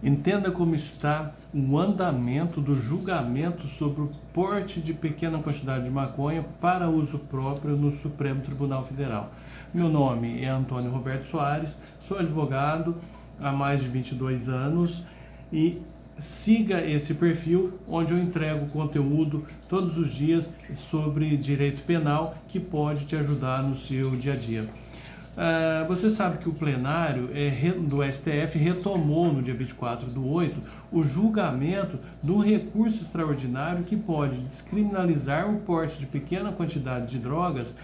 Entenda como está o andamento do julgamento sobre o porte de pequena quantidade de maconha para uso próprio no Supremo Tribunal Federal. Meu nome é Antônio Roberto Soares, sou advogado há mais de 22 anos e siga esse perfil onde eu entrego conteúdo todos os dias sobre direito penal que pode te ajudar no seu dia a dia. Você sabe que o plenário do STF retomou no dia 24/8 o julgamento do recurso extraordinário que pode descriminalizar o porte de pequena quantidade de drogas,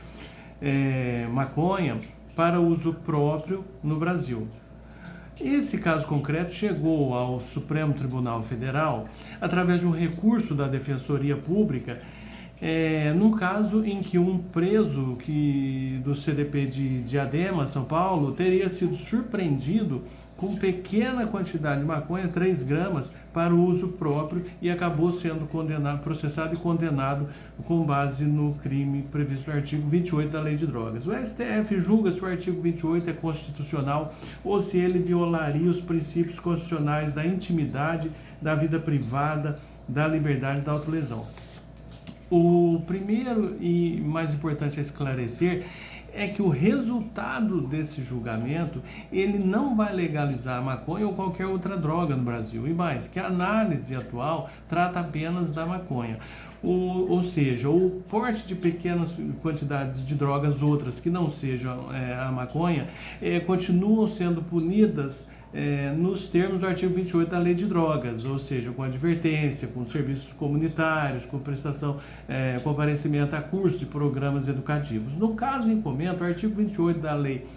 maconha, para uso próprio no Brasil. Esse caso concreto chegou ao Supremo Tribunal Federal através de um recurso da Defensoria Pública, num caso em que um preso do CDP de Diadema, São Paulo, teria sido surpreendido com pequena quantidade de maconha, 3 gramas, para o uso próprio e acabou sendo processado e condenado com base no crime previsto no artigo 28 da Lei de Drogas. O STF julga se o artigo 28 é constitucional ou se ele violaria os princípios constitucionais da intimidade, da vida privada, da liberdade e da autolesão. O primeiro e mais importante a esclarecer é que o resultado desse julgamento, ele não vai legalizar a maconha ou qualquer outra droga no Brasil. E mais, que a análise atual trata apenas da maconha. Ou seja, o porte de pequenas quantidades de drogas outras que não sejam a maconha, continuam sendo punidas nos termos do artigo 28 da Lei de Drogas, ou seja, com advertência, com serviços comunitários, com prestação, comparecimento a cursos e programas educativos. No caso em comento, o artigo 28 da Lei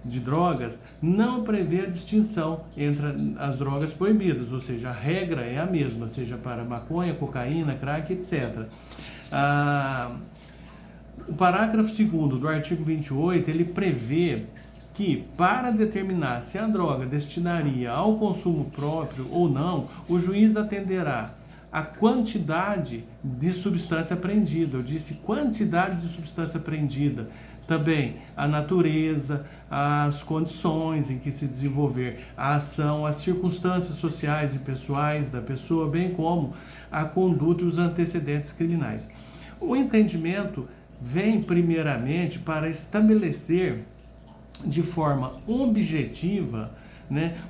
de Drogas não prevê a distinção entre as drogas proibidas, ou seja, a regra é a mesma, seja para maconha, cocaína, crack, etc. O parágrafo 2º do artigo 28, ele prevê que, para determinar se a droga destinaria ao consumo próprio ou não, o juiz atenderá à quantidade de substância apreendida. Eu disse quantidade de substância apreendida. Também a natureza, as condições em que se desenvolver a ação, as circunstâncias sociais e pessoais da pessoa, bem como a conduta e os antecedentes criminais. O entendimento vem primeiramente para estabelecer de forma objetiva,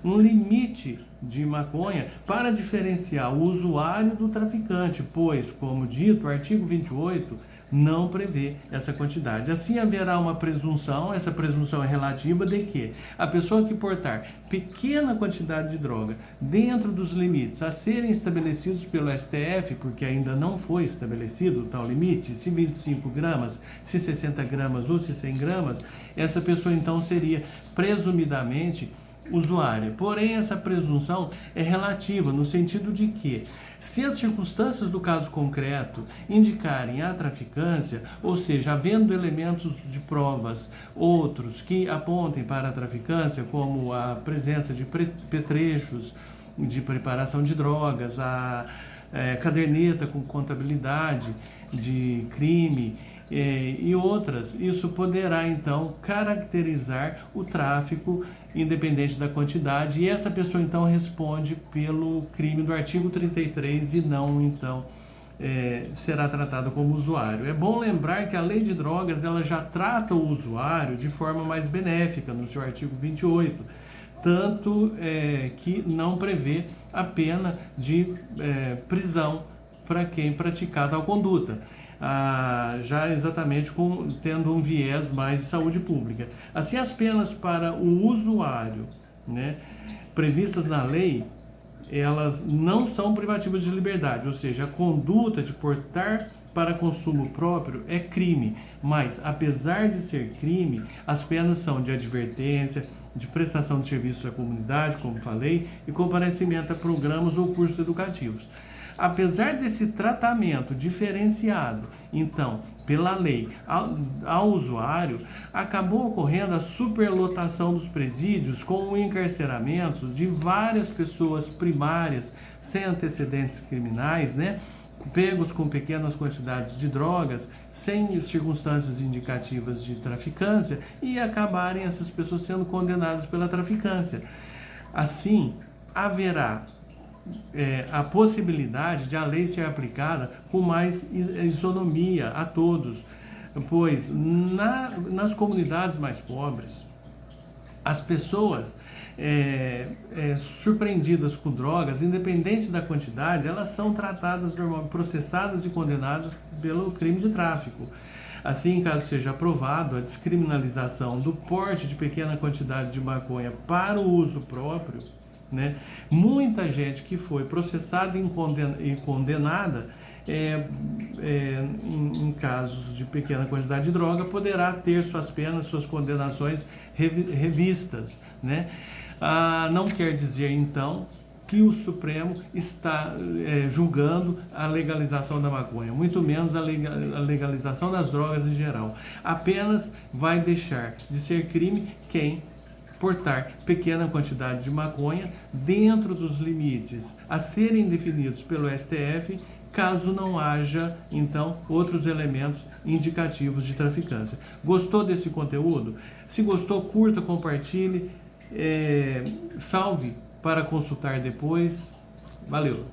um limite de maconha para diferenciar o usuário do traficante, pois, como dito, o artigo 28 não prevê essa quantidade. Assim haverá uma presunção, essa presunção é relativa de que a pessoa que portar pequena quantidade de droga dentro dos limites a serem estabelecidos pelo STF, porque ainda não foi estabelecido o tal limite, se 25 gramas, se 60 gramas ou se 100 gramas, essa pessoa então seria presumidamente usuária. Porém, essa presunção é relativa no sentido de que, se as circunstâncias do caso concreto indicarem a traficância, ou seja, havendo elementos de provas outros que apontem para a traficância, como a presença de petrechos de preparação de drogas, a caderneta com contabilidade de crime, e outras, isso poderá então caracterizar o tráfico independente da quantidade, e essa pessoa então responde pelo crime do artigo 33 e não então será tratada como usuário. É bom lembrar que a Lei de Drogas ela já trata o usuário de forma mais benéfica no seu artigo 28, tanto que não prevê a pena de prisão para quem praticar tal conduta. Já exatamente tendo um viés mais de saúde pública. Assim, as penas para o usuário, previstas na lei, elas não são privativas de liberdade, ou seja, a conduta de portar para consumo próprio é crime, mas apesar de ser crime, as penas são de advertência, de prestação de serviços à comunidade, como falei, e comparecimento a programas ou cursos educativos. Apesar desse tratamento diferenciado, então, pela lei ao usuário, acabou ocorrendo a superlotação dos presídios com o encarceramento de várias pessoas primárias sem antecedentes criminais, pegos com pequenas quantidades de drogas, sem circunstâncias indicativas de traficância, e acabarem essas pessoas sendo condenadas pela traficância. Assim, haverá a possibilidade de a lei ser aplicada com mais isonomia a todos, pois nas comunidades mais pobres, as pessoas surpreendidas com drogas, independente da quantidade, elas são tratadas normalmente, processadas e condenadas pelo crime de tráfico. Assim, caso seja aprovado a descriminalização do porte de pequena quantidade de maconha para o uso próprio, né, muita gente que foi processada e condenada em casos de pequena quantidade de droga poderá ter suas penas, suas condenações revistas, né? Não quer dizer, então, que o Supremo está julgando a legalização da maconha, muito menos a legalização das drogas em geral. Apenas vai deixar de ser crime quem portar pequena quantidade de maconha dentro dos limites a serem definidos pelo STF, caso não haja, então, outros elementos indicativos de traficância. Gostou desse conteúdo? Se gostou, curta, compartilhe, salve para consultar depois. Valeu!